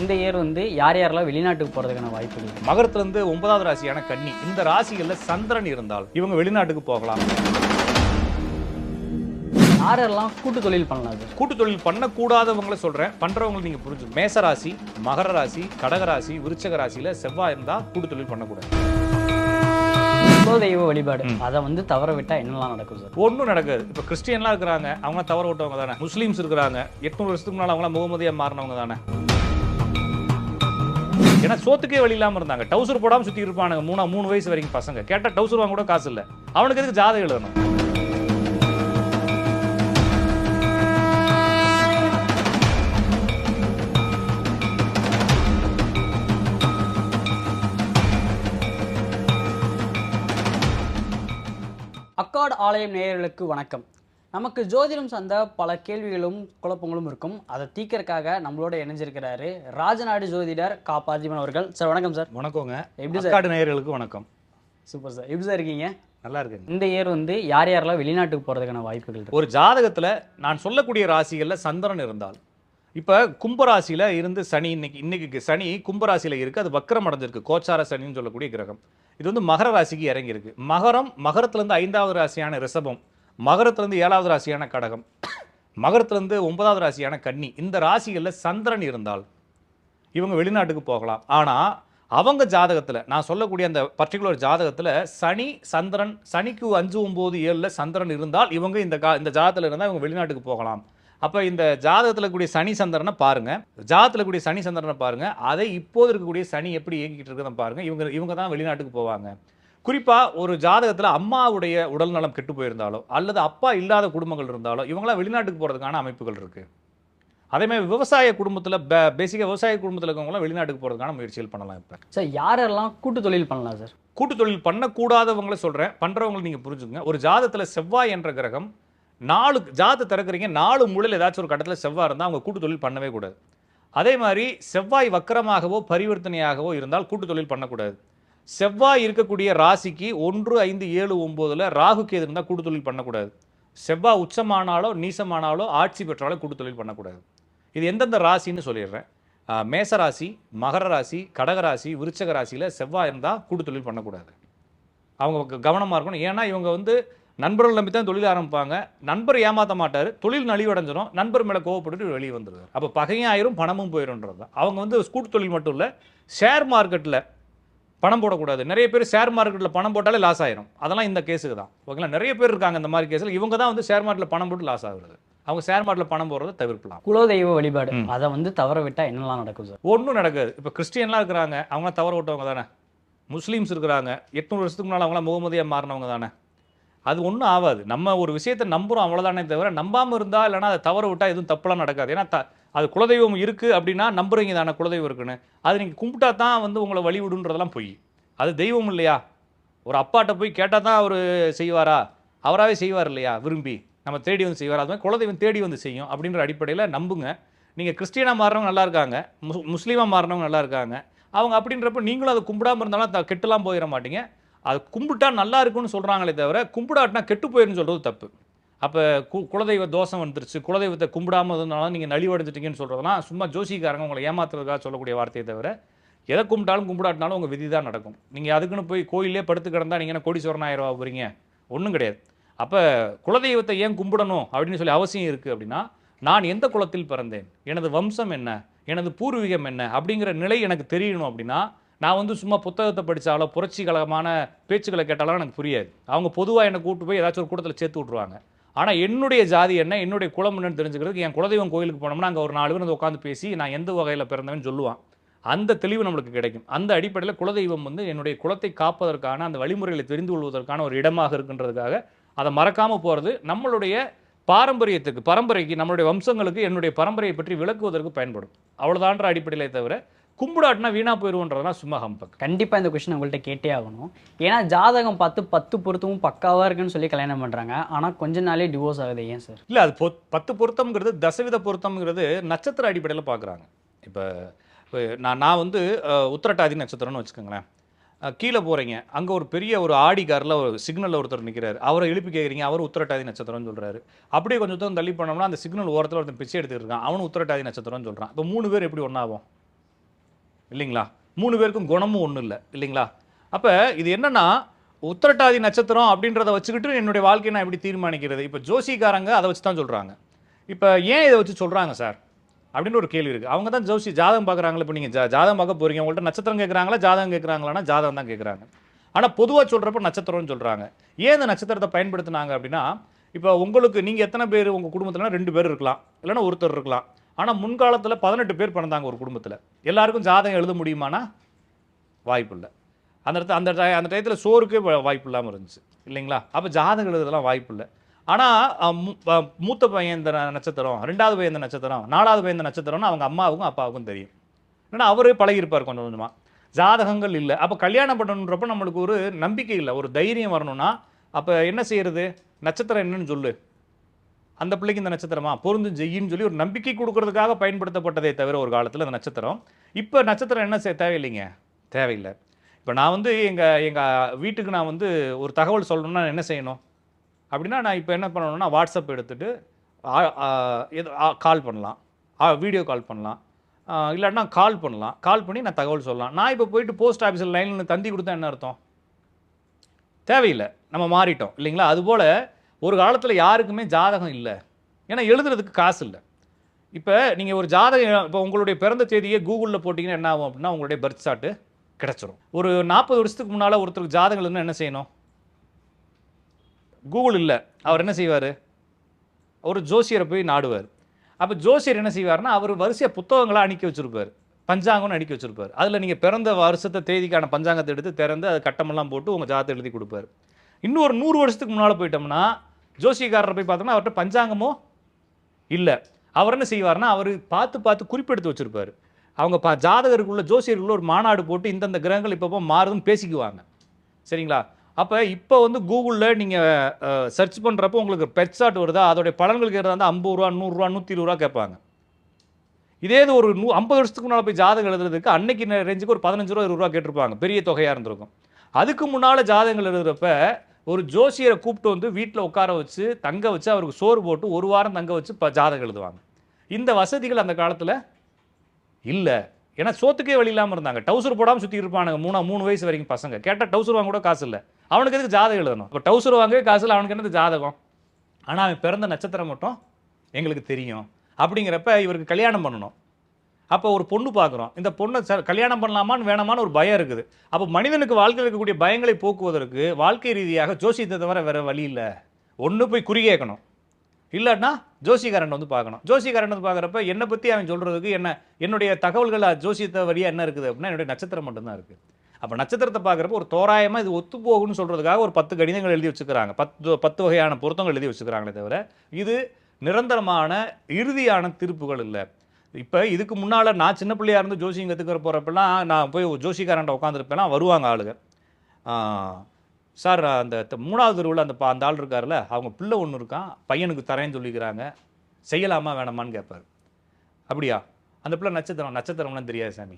இந்த இயர் வந்து யார் யாரெல்லாம் வெளிநாட்டுக்கு போகிறதுக்கான வாய்ப்பு இருக்கு? மகரத்திலிருந்து 9வது ராசியான கன்னி, இந்த ராசிகளில் சந்திரன் இருந்தால் இவங்க வெளிநாட்டுக்கு போகலாம். யாரெல்லாம் கூட்டு தொழில் பண்ணலாம் சார்? கூட்டு தொழில் பண்ணக்கூடாதவங்களை சொல்றேன், பண்றவங்களை நீங்க புரிஞ்சு. மேச ராசி, மகர ராசி, கடக ராசி, விருச்சக ராசியில செவ்வாய் இருந்தா கூட்டு தொழில் பண்ணக்கூடாது. தெய்வ வழிபாடு அதை வந்து தவற விட்டா என்னெல்லாம் நடக்கும் சார்? ஒன்றும் நடக்காது. இப்போ கிறிஸ்டியன்லாம் இருக்கிறாங்க, அவங்க தவற விட்டவங்க தானே. முஸ்லீம்ஸ் இருக்கிறாங்க, 800 வருஷத்துக்கு முன்னால் அவங்களாம் முகமதியா மாறினவங்க தானே. ஏன்னா சோத்துக்கே வழி இல்லாமல் இருந்தாங்க. டவுசர் போடாமல் சுற்றி இருப்பானுங்க 3 வயசு வரைக்கும் பசங்க. கேட்டால் டவுசர் வாங்க கூட காசு இல்லை. அவனுக்கு எதுக்கு ஜாதகம் எழுதணும்? அக்காட் ஆலயம் நேயர்களுக்கு வணக்கம். நமக்கு ஜோதிடம் சார்ந்த பல கேள்விகளும் குழப்பங்களும் இருக்கும். அதை தீர்க்கறதுக்காக நம்மளோட இணைஞ்சிருக்கிறாரு ராஜநாடு ஜோதிடர் கா பார்த்திபன் அவர்கள். சார் வணக்கம் சார். வணக்கங்க. எப்படி சார்? அக்காட் நேயர்களுக்கு வணக்கம். Super sir. எப்படி சார் இருக்கீங்க? நல்லா இருக்குங்க. இந்த இயர் வந்து யார் யாரெல்லாம் வெளிநாட்டுக்கு போகிறதுக்கான வாய்ப்புகள் இருக்கு? ஒரு ஜாதகத்தில் நான் சொல்லக்கூடிய ராசிகளில் சந்திரன் இருந்தால், இப்போ கும்பராசியில் இருந்து சனி, இன்னைக்கு சனி கும்பராசியில் இருக்குது. அது வக்கரம் அடைஞ்சிருக்கு, கோச்சார சனின்னு சொல்லக்கூடிய கிரகம். இது வந்து மகர ராசிக்கு இறங்கியிருக்கு. மகரத்துலேருந்து 5வது ராசியான ரிஷபம், மகரத்துலேருந்து 7வது ராசியான கடகம், மகரத்துலேருந்து 9வது ராசியான கன்னி, இந்த ராசிகளில் சந்திரன் இருந்தால் இவங்க வெளிநாட்டுக்கு போகலாம். ஆனால் அவங்க ஜாதகத்தில், நான் சொல்லக்கூடிய அந்த பர்டிகுலர் ஜாதகத்தில் சனி சந்திரன், சனிக்கு 5, 9, 7 சந்திரன் இருந்தால் இவங்க இந்த ஜாதகத்தில் இருந்தால் இவங்க வெளிநாட்டுக்கு போகலாம். அப்போ இந்த ஜாதகத்தில் கூடிய சனி சந்திரனை பாருங்கள், ஜாதகத்தில் கூடிய சனி சந்திரனை பாருங்கள், அதை இப்போது இருக்கக்கூடிய சனி எப்படி இயக்கிட்டு இருக்குன்னு பாருங்கள். இவங்க தான் வெளிநாட்டுக்கு போவாங்க. குறிப்பாக ஒரு ஜாதகத்தில் அம்மாவுடைய உடல்நலம் கெட்டு போயிருந்தாலோ அல்லது அப்பா இல்லாத குடும்பங்கள் இருந்தாலோ இவங்களாம் வெளிநாட்டுக்கு போகிறதுக்கான அமைப்புகள் இருக்குது. அதேமாதிரி விவசாய குடும்பத்தில், பேசிக்காக விவசாய குடும்பத்தில் இருக்கவங்களாம் வெளிநாட்டுக்கு போகிறதுக்கான முயற்சிகள் பண்ணலாம். இப்போ சார் யாரெல்லாம் கூட்டு தொழில் பண்ணலாம் சார்? கூட்டு தொழில் பண்ணக்கூடாதவங்களை சொல்கிறேன், பண்ணுறவங்களை நீங்கள் புரிஞ்சுங்க. ஒரு ஜாதகத்தில் செவ்வாய் என்ற கிரகம் 4 ஜாதத்தை திறக்கிறீங்க, 4 மூலையில் ஏதாச்சும் ஒரு கட்டத்தில் செவ்வாய் இருந்தால் அவங்க கூட்டு தொழில் பண்ணவே கூடாது. அதே மாதிரி செவ்வாய் வக்கரமாகவோ பரிவர்த்தனையாகவோ இருந்தால் கூட்டு தொழில் பண்ணக்கூடாது. செவ்வாய் இருக்கக்கூடிய ராசிக்கு 1, 5, 7, 9 ராகு கேது இருந்தால் கூட்டு தொழில் பண்ணக்கூடாது. செவ்வாய் உச்சமானாலோ நீசமானாலோ ஆட்சி பெற்றாலோ கூட்டு தொழில் பண்ணக்கூடாது. இது எந்தெந்த ராசின்னு சொல்லிடுறேன். மேசராசி, மகர ராசி, கடகராசி, விருச்சக ராசியில் செவ்வாய் இருந்தால் கூட்டு தொழில் பண்ணக்கூடாது. அவங்க கவனமாக இருக்கணும். ஏன்னா இவங்க வந்து நண்பர்கள் நம்பி தான் தொழில் ஆரம்பிப்பாங்க. நண்பர் ஏமாற்ற மாட்டார், தொழில் நலிவடைஞ்சிடும், நண்பர் மேலே கோவப்பட்டு வெளியே வந்துடுவார். அப்போ பகையும் ஆயிரும், பணமும் போயிடும்ன்றது தான். அவங்க வந்து கூட்டு தொழில் மட்டும் இல்லை, ஷேர் மார்க்கெட்டில் பணம் போடக்கூடாது. நிறைய பேர் ஷேர் மார்க்கெட்டில் பணம் போட்டாலே லாஸ் ஆயிரும். அதெல்லாம் இந்த கேஸுக்கு தான். ஓகேங்களா? நிறைய பேர் இருக்காங்க இந்த மாதிரி கேஸில். இவங்க தான் வந்து ஷேர் மார்க்கெட்டில் பணம் போட்டு லாஸ் ஆகுறது. அவங்க ஷேர் மார்க்கெட்டில் பணம் போடுறதை தவிர்க்கலாம். குலதெய்வ வழிபாடு அதை வந்து தவற விட்டா என்னெல்லாம் நடக்கும் சார்? ஒன்றும் நடக்காது. இப்போ கிறிஸ்டியன்லாம் இருக்கிறாங்க, அவங்க தவற விட்டவங்க தானே. முஸ்லீம்ஸ் இருக்கிறாங்க, 800 வருஷத்துக்கு முன்னால் அவங்களாம் முகமதியா மாறினவங்க தானே. அது ஒன்றும் ஆகாது. நம்ம ஒரு விஷயத்தை நம்புகிறோம், அவ்வளோதானே தவிர நம்பாமல் இருந்தால் இல்லைனா அதை தவற விட்டால் எதுவும் தப்புலாம் நடக்காது. ஏன்னா அது குலதெய்வம் இருக்குது அப்படின்னா நம்புறீங்க தானே குலதெய்வம் இருக்குன்னு. அது நீங்கள் கும்பிட்டா தான் வந்து உங்களை வழி விடுன்றதெல்லாம் பொய். அது தெய்வம் இல்லையா? ஒரு அப்பாட்ட போய் கேட்டால் தான் அவர் செய்வாரா? அவராகவே செய்வார் இல்லையா? விரும்பி நம்ம தேடி வந்து செய்வார். அது மாதிரி குலதெய்வம் தேடி வந்து செய்யும் அப்படின்ற அடிப்படையில் நம்புங்க. நீங்கள் கிறிஸ்டியனாக மாறினவங்க நல்லா இருக்காங்க, முஸ்லீமாக மாறினவங்க நல்லா இருக்காங்க. அவங்க அப்படின்றப்ப நீங்களும் அதை கும்பிடாமல் இருந்தாலும் கெட்டுலாம் போயிட மாட்டீங்க. அது கும்பிட்டா நல்லா இருக்குன்னு சொல்கிறாங்களே தவிர கும்பிடாட்டினா கெட்டு போயிருன்னு சொல்கிறது தப்பு. அப்போ குலதெய்வ தோஷம் வந்துருச்சு, குலதெய்வத்தை கும்பிடாமல் இருந்தாலும் நீங்கள் நலிவடைஞ்சிட்டீங்கன்னு சொல்கிறதுலாம் சும்மா ஜோசிக்காரங்க உங்களை ஏமாத்துறதுக்காக சொல்லக்கூடிய வார்த்தையை தவிர எதை கும்பிட்டாலும் கும்பிடாட்டினாலும் உங்கள் விதி தான் நடக்கும். நீங்கள் அதுக்குன்னு போய் கோயிலே படுத்து கிடந்தா நீங்கள் என்ன கோடீஸ்வரன் ஆயிரம் போகிறீங்க? ஒன்றும் கிடையாது. அப்போ குலதெய்வத்தை ஏன் கும்பிடணும் அப்படின்னு சொல்லி அவசியம் இருக்குது அப்படின்னா, நான் எந்த குலத்தில் பிறந்தேன், எனது வம்சம் என்ன, எனது பூர்வீகம் என்ன அப்படிங்கிற நிலை எனக்கு தெரியணும். அப்படின்னா நான் வந்து சும்மா புத்தகத்தை படித்தாலோ புரட்சிகரமான பேச்சுக்களை கேட்டாலும் எனக்கு புரியாது. அவங்க பொதுவாக என்னை கூப்பிட்டு போய் ஏதாச்சும் ஒரு கூட்டத்தில் சேர்த்து விட்ருவாங்க. ஆனால் என்னுடைய ஜாதி என்ன, என்னுடைய குலம் என்னன்னு தெரிஞ்சுக்கிறதுக்கு என் குலதெய்வம் கோயிலுக்கு போனோம்னா அங்கே ஒரு 4 பேர் வந்து உட்காந்து பேசி நான் எந்த வகையில் பிறந்தவன்னு சொல்லுவான். அந்த தெளிவு நம்மளுக்கு கிடைக்கும். அந்த அடிப்படையில் குலதெய்வம் வந்து என்னுடைய குலத்தை காப்பதற்கான அந்த வழிமுறைகளை தெரிந்து கொள்வதற்கான ஒரு இடமாக இருக்கின்றதுக்காக அதை மறக்காமல் போகிறது நம்மளுடைய பரம்பரைக்கு நம்மளுடைய வம்சங்களுக்கு என்னுடைய பரம்பரையை பற்றி விளக்குவதற்கு பயன்படும். அவ்வளோதான்ற அடிப்படையிலே தவிர கும்பிடாட்டினா வீணா போயிடுவோன்றதுலாம் சும்மா ஹம்பக். கண்டிப்பாக இந்த கொஸ்டின் உங்கள்கிட்ட கேட்டே ஆகணும். ஏன்னா ஜாதகம் பார்த்து 10 பொருத்தமும் பக்காவாக இருக்குன்னு சொல்லி கல்யாணம் பண்ணுறாங்க, ஆனால் கொஞ்ச நாளே டிவோர்ஸ் ஆகுது. ஏன் சார்? இல்லை, அது 10 பொருத்தம்ங்கிறது தசவித பொருத்தம்ங்கிறது நட்சத்திர அடிப்படையில் பார்க்குறாங்க. இப்போ நான் வந்து உத்திரட்டாதி நட்சத்திரம்னு வச்சுக்கோங்களேன். கீழே போகிறீங்க, அங்கே ஒரு பெரிய ஒரு ஆடி காரில் ஒரு சிக்னலில் ஒருத்தர் நிற்கிறாரு, அவரை எழுப்பி கேட்குறீங்க, அவர் உத்திரட்டாதி நட்சத்திரம்னு சொல்கிறாரு. அப்படியே கொஞ்சம் தள்ளி போனோம்னா அந்த சிக்னல் ஓரத்தில் ஒருத்தர் பிச்சை எடுத்துக்கிட்டு இருக்கான், அவனு உத்திரட்டாதி நட்சத்திரம்னு சொல்கிறான். இப்போ 3 பேர் எப்படி ஒன்றாகும்? இல்லைங்களா? 3 பேருக்கும் குணமும் ஒன்றும் இல்லை இல்லைங்களா? அப்போ இது என்னன்னா உத்திரட்டாதி நட்சத்திரம் அப்படின்றத வச்சுக்கிட்டு என்னுடைய வாழ்க்கையை நான் எப்படி தீர்மானிக்கிறது? இப்போ ஜோசிக்காரங்க அதை வச்சு தான் சொல்கிறாங்க. இப்போ ஏன் இதை வச்சு சொல்கிறாங்க சார் அப்படின்னு ஒரு கேள்வி இருக்குது. அவங்க தான் ஜாதகம் பார்க்குறாங்களே. இப்போ நீங்கள் ஜாதகம் பார்க்க போகிறீங்க, உங்கள்கிட்ட நட்சத்திரம் கேட்குறாங்களா ஜாதகம் கேட்குறாங்களான்னா ஜாதகம் தான் கேட்குறாங்க. ஆனால் பொதுவாக சொல்கிறப்ப நட்சத்திரம்னு சொல்கிறாங்க. ஏன் இந்த நட்சத்திரத்தை பயன்படுத்தினாங்க அப்படின்னா, இப்போ உங்களுக்கு நீங்கள் எத்தனை பேர் உங்கள் குடும்பத்தில் 2 பேர் இருக்கலாம், இல்லைன்னா ஒருத்தர் இருக்கலாம். ஆனால் முன்காலத்தில் 18 பேர் பிறந்தாங்க ஒரு குடும்பத்தில். எல்லாருக்கும் ஜாதகம் எழுத முடியுமானா வாய்ப்பு இல்லை. அந்த டயத்தில் சோறுக்கே வாய்ப்பு இல்லாமல் இருந்துச்சு இல்லைங்களா? அப்போ ஜாதகம் எழுதுறதுலாம் வாய்ப்பு இல்லை. ஆனால் மூத்த பையன் இந்த நட்சத்திரம், 2வது பையன் இந்த நட்சத்திரம், 4வது பையன் இந்த நட்சத்திரம்னு அவங்க அம்மாவுக்கும் அப்பாவுக்கும் தெரியும். ஏன்னா அவரே பழகியிருப்பார் கொஞ்சம் கொஞ்சமாக. ஜாதகங்கள் இல்லை. அப்போ கல்யாணம் பண்ணணுன்றப்ப நம்மளுக்கு ஒரு நம்பிக்கை இல்லை, ஒரு தைரியம் வரணும்னா அப்போ என்ன செய்யறது? நட்சத்திரம் என்னன்னு சொல்லு, அந்த பிள்ளைக்கு இந்த நட்சத்திரமா பொருந்தும் செய்யின்னு சொல்லி ஒரு நம்பிக்கை கொடுக்கறதுக்காக பயன்படுத்தப்பட்டதே தவிர ஒரு காலத்தில் அந்த நட்சத்திரம். இப்போ நட்சத்திரம் என்ன தேவையில்லைங்க, தேவையில்லை. இப்போ நான் வந்து எங்கள் வீட்டுக்கு நான் வந்து ஒரு தகவல் சொல்லணும்னா என்ன செய்யணும் அப்படின்னா, நான் இப்போ என்ன பண்ணணும்னா வாட்ஸ்அப் எடுத்துகிட்டு கால் பண்ணலாம், வீடியோ கால் பண்ணலாம், இல்லாட்டினா கால் பண்ணலாம். கால் பண்ணி நான் தகவல் சொல்லலாம். நான் இப்போ போயிட்டு போஸ்ட் ஆஃபீஸில் லைனில் தந்தி கொடுத்தா என்ன அர்த்தம்? தேவையில்லை, நம்ம மாறிட்டோம் இல்லைங்களா? அதுபோல் ஒரு காலத்தில் யாருக்குமே ஜாதகம் இல்லை, ஏன்னா எழுதுறதுக்கு காசு இல்லை. இப்போ நீங்கள் ஒரு ஜாதகம், இப்போ உங்களுடைய பிறந்த தேதியை கூகுளில் போட்டிங்கன்னா என்ன ஆகும் அப்படின்னா உங்களுடைய பர்த் சார்ட்டு கிடச்சிரும். ஒரு 40 வருஷத்துக்கு முன்னால் ஒருத்தருக்கு ஜாதகம் எழுதுனா என்ன செய்யணும்? கூகுள் இல்லை, அவர் என்ன செய்வார்? ஒரு ஜோசியரை போய் நாடுவார். அப்போ ஜோசியர் என்ன செய்வார்னா அவர் வரிசையாக புத்தகங்களாக அடுக்கி வச்சுருப்பார், பஞ்சாங்கம்னு அடுக்கி வச்சுருப்பார். அதில் நீங்கள் பிறந்த வருஷத்தை தேதிக்கான பஞ்சாங்கத்தை எடுத்து திறந்து அது கட்டமெல்லாம் போட்டு உங்கள் ஜாதகத்தை எழுதி கொடுப்பார். இன்னும் ஒரு 100 வருஷத்துக்கு முன்னால் போயிட்டோம்னா ஜோசியக்காரரை போய் பார்த்தோம்னா அவர்கிட்ட பஞ்சாங்கமோ இல்லை. அவர் என்ன செய்வார்னா அவர் பார்த்து பார்த்து குறிப்பெடுத்து வச்சுருப்பார். அவங்க ஜாதகருக்குள்ள ஜோசியருக்குள்ள ஒரு மாநாடு போட்டு இந்தந்த கிரகங்கள் இப்போ மாறுதுன்னு பேசிக்குவாங்க சரிங்களா? அப்போ இப்போ வந்து கூகுளில் நீங்கள் சர்ச் பண்ணுறப்போ உங்களுக்கு பெட்சாட் வருதா, அதோடைய பலன்கள் கேட்குறதா இருந்தால் 50 ரூபா, 100 ரூபா, 120 ரூபா கேட்பாங்க. இதே இது ஒரு 50 வருஷத்துக்கு முன்னால் போய் ஜாதகம் எழுதுறதுக்கு அன்னைக்கு ரேஞ்சுக்கு ஒரு 15 ரூபா, 20 ரூபா கேட்டிருப்பாங்க, பெரிய தொகையாக இருந்திருக்கும். அதுக்கு முன்னால் ஜாதகங்கள் எழுதுறப்ப ஒரு ஜோசியரை கூப்பிட்டு வந்து வீட்டில் உட்கார வச்சு தங்க வச்சு அவருக்கு சோறு போட்டு 1 வாரம் தங்க வச்சு ஜாதகம் எழுதுவாங்க. இந்த வசதிகள் அந்த காலத்தில் இல்லை. ஏன்னா சோத்துக்கே வழி இல்லாமல் இருந்தாங்க. டவுசர் போடாமல் சுற்றி இருப்பானுங்க 3 வயசு வரைக்கும் பசங்க. கேட்டால் டவுசர் வாங்க கூட காசு இல்லை. அவனுக்கு எதுக்கு ஜாதகம் எழுதணும்? இப்போ டவுசர் வாங்கவே காசு இல்லை, அவனுக்கு என்னது ஜாதகம்? ஆனால் அவன் பிறந்த நட்சத்திரம் மட்டும் எங்களுக்கு தெரியும். அப்படிங்கிறப்ப இவருக்கு கல்யாணம் பண்ணணும். அப்போ ஒரு பொண்ணு பார்க்குறோம், இந்த பொண்ணை கல்யாணம் பண்ணலாமான்னு வேணாமான்னு ஒரு பயம் இருக்குது. அப்போ மனிதனுக்கு வாழ்க்கையில் இருக்கக்கூடிய பயங்களை போக்குவதற்கு வாழ்க்கை ரீதியாக ஜோசியத்தை தவிர வேறு வழி இல்லை. ஒன்று போய் குறி கேட்கணும், இல்லாட்டினா ஜோசிகாரன் வந்து பார்க்கணும். ஜோசிகாரன் வந்து பார்க்குறப்ப என்னை பற்றி அவன் சொல்கிறதுக்கு என்னுடைய தகவல்கள் ஜோசியத்தை வழியாக என்ன இருக்குது அப்படின்னா என்னுடைய நட்சத்திரம் மட்டும்தான் இருக்குது. அப்போ நட்சத்திரத்தை பார்க்குறப்ப ஒரு தோராயமாக இது ஒத்து போகும்னு சொல்கிறதுக்காக ஒரு 10 கணிதங்கள் எழுதி வச்சுக்கிறாங்க, 10 வகையான பொருத்தங்கள் எழுதி வச்சுக்கிறாங்களே தவிர இது நிரந்தரமான இறுதியான தீர்ப்புகள் இல்லை. இப்போ இதுக்கு முன்னால் நான் சின்ன பிள்ளையாக இருந்து ஜோசியம் கற்றுக்கிற போகிறப்பெல்லாம் நான் போய் ஜோசிக்காரன்ட்ட உட்காந்துருப்பேன்னா வருவாங்க ஆளுங்க. சார் அந்த 3வது தெருவில் அந்த ஆள் இருக்கார்ல, அவங்க பிள்ளை ஒன்று இருக்கான், பையனுக்கு தரேன்னு சொல்லிக்கிறாங்க, செய்யலாமா வேணாமான்னு கேட்பார். அப்படியா? அந்த பிள்ளை நட்சத்திரம்லாம் தெரியாது சாமி.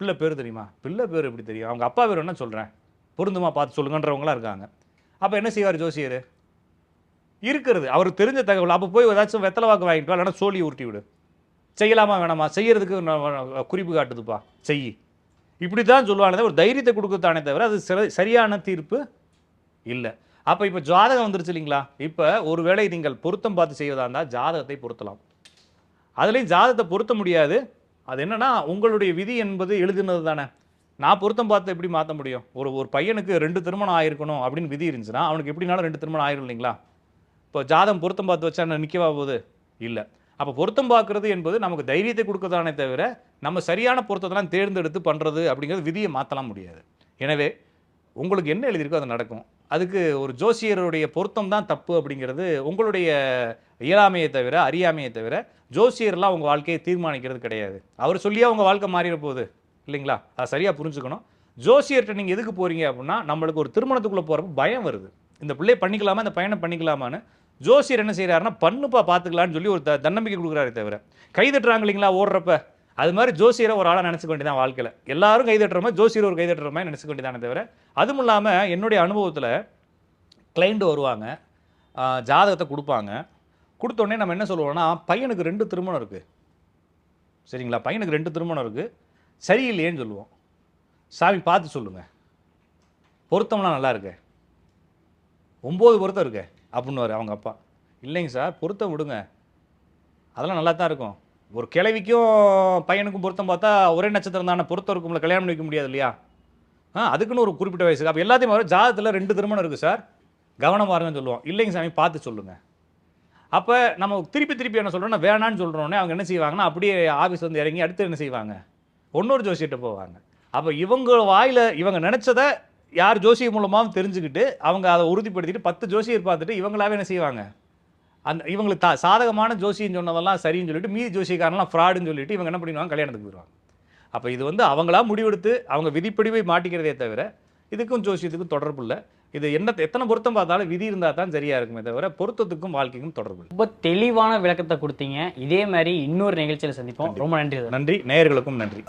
பிள்ளை பேர் தெரியுமா? பிள்ளை பேர் எப்படி தெரியும்? அவங்க அப்பா பேர் என்ன சொல்கிறேன், பொருந்துமா பார்த்து சொல்லுங்கன்றவங்களாம் இருக்காங்க. அப்போ என்ன செய்வார் ஜோசியர்? இருக்கிறது அவருக்கு தெரிஞ்ச தகவல். அப்போ போய் ஏதாச்சும் வெத்தலை வாக்கு வாங்கிட்டு இல்லைன்னா சோழியை உருட்டி விடு, செய்யலாமா வேணாமா, செய்யறதுக்கு குறிப்பு காட்டுதுப்பா, செய், இப்படி தான் சொல்லுவானே ஒரு தைரியத்தை கொடுக்குதானே தவிர அது சரியான தீர்ப்பு இல்லை. அப்போ இப்போ ஜாதகம் வந்துருச்சு இல்லைங்களா? இப்போ ஒருவேளை நீங்கள் பொருத்தம் பார்த்து செய்வதா இருந்தால் ஜாதகத்தை பொருத்தலாம். அதுலேயும் ஜாதகத்தை பொருத்த முடியாது. அது என்னன்னா உங்களுடைய விதி என்பது எழுதுனது தானே. நான் பொருத்தம் பார்த்து எப்படி மாற்ற முடியும்? ஒரு பையனுக்கு 2 திருமணம் ஆயிருக்கணும் அப்படின்னு விதி இருந்துச்சுன்னா அவனுக்கு எப்படினாலும் 2 திருமணம் ஆயிரும் இல்லைங்களா? இப்போ ஜாதகம் பொருத்தம் பார்த்து வச்சா நிற்கவா போகுது? இல்லை. அப்போ பொருத்தம் பார்க்குறது என்பது நமக்கு தைரியத்தை கொடுக்கறதானே தவிர நம்ம சரியான பொருத்தத்தெல்லாம் தேர்ந்தெடுத்து பண்ணுறது அப்படிங்கிறது விதியை மாற்றலாம் முடியாது. எனவே உங்களுக்கு என்ன எழுதியிருக்கோ அது நடக்கும். அதுக்கு ஒரு ஜோசியருடைய பொருத்தம் தான் தப்பு அப்படிங்கிறது உங்களுடைய இயலாமையை தவிர அறியாமையை தவிர ஜோசியர்லாம் உங்கள் வாழ்க்கையை தீர்மானிக்கிறது கிடையாது. அவர் சொல்லியா உங்கள் வாழ்க்கை மாறிட போகுது இல்லைங்களா? அதை சரியாக புரிஞ்சுக்கணும். ஜோசியர்கிட்ட நீங்கள் எதுக்கு போகிறீங்க அப்படின்னா நம்மளுக்கு ஒரு திருமணத்துக்குள்ளே போகிறப்ப பயம் வருது, இந்த பிள்ளையை பண்ணிக்கலாமா, இந்த பையனை பண்ணிக்கலாமான்னு. ஜோசியர் என்ன செய்கிறாருன்னா பண்ணுப்பா பார்த்துக்கலான்னு சொல்லி ஒரு தன்னம்பிக்கை கொடுக்குறாரு தவிர கைதட்டுறாங்க இல்லைங்களா ஓடுறப்ப, அது மாதிரி ஜோசியரை ஒரு ஆளாக நினச்சிக்க வேண்டியதான் வாழ்க்கையில். எல்லாரும் கைதட்டுற மாதிரி ஜோசியர் ஒரு கைதட்டுற மாதிரி நினச்சிக்க வேண்டியதானே தவிர. அதுவும் இல்லாமல் என்னுடைய அனுபவத்தில் கிளைண்ட் வருவாங்க, ஜாதகத்தை கொடுப்பாங்க. கொடுத்தோடனே நம்ம என்ன சொல்லுவோம்னா பையனுக்கு 2 திருமணம் இருக்குது சரிங்களா, பையனுக்கு 2 திருமணம் இருக்குது, சரியில்லையேன்னு சொல்லுவோம். சாமி பார்த்து சொல்லுங்கள், பொருத்தம்லாம் நல்லா இருக்கு, 9 பொருத்தம் இருக்கு அப்படின்னுவார் அவங்க அப்பா. இல்லைங்க சார், பொருத்தம் விடுங்க, அதெல்லாம் நல்லா தான் இருக்கும். ஒரு கிழவிக்கும் பையனுக்கும் பொருத்தம் பார்த்தா ஒரே நட்சத்திரம் தானே, பொருத்தம் இருக்கும்ல, கல்யாணம் பண்ணிக்க முடியாது இல்லையா? அதுக்குன்னு ஒரு குறிப்பிட்ட வயசுக்கு. அப்போ எல்லாத்தையும் வர ஜாதகத்தில் 2 திருமணம் இருக்குது சார், கவனம் பாருங்கன்னு சொல்லுவோம். இல்லைங்க சாமி, பார்த்து சொல்லுங்கள். அப்போ நம்ம திருப்பி என்ன சொல்கிறோன்னா வேணான்னு சொல்கிறோன்னே அவங்க என்ன செய்வாங்கன்னா அப்படியே ஆஃபீஸ் வந்து இறங்கி அடுத்து என்ன செய்வாங்க, இன்னொரு ஜோசியிட்ட போவாங்க. அப்போ இவங்க வாயில் இவங்க நினச்சதை யார் ஜோசியர் மூலமாகவும் தெரிஞ்சுக்கிட்டு அவங்க அதை உறுதிப்படுத்திட்டு 10 ஜோசியர் பார்த்துட்டு இவங்களாவே என்ன செய்வாங்க, அந்த இவங்களுக்கு சாதகமான ஜோசியம் சொன்னதெல்லாம் சரின்னு சொல்லிட்டு மீதி ஜோசியக்காரன்லாம் ஃப்ராடுன்னு சொல்லிட்டு இவங்க என்ன பண்ணிடுவாங்க, கல்யாணத்துக்கு போயிடுவாங்க. அப்போ இது வந்து அவங்களா முடிவெடுத்து அவங்க விதிப்படி போய் மாட்டிக்கிறதே தவிர இதுக்கும் ஜோசியத்துக்கும் தொடர்பு இல்லை. இது எத்தனை பொருத்தம் பார்த்தாலும் விதி இருந்தால் தான் சரியா இருக்குமே தவிர பொருத்தத்துக்கும் வாழ்க்கைக்கும் தொடர்பு இல்லை. ரொம்ப தெளிவான விளக்கத்தை கொடுத்தீங்க. இதே மாதிரி இன்னொரு நிகழ்ச்சியில் சந்திப்போம். ரொம்ப நன்றி. நன்றி, நேயர்களுக்கும் நன்றி.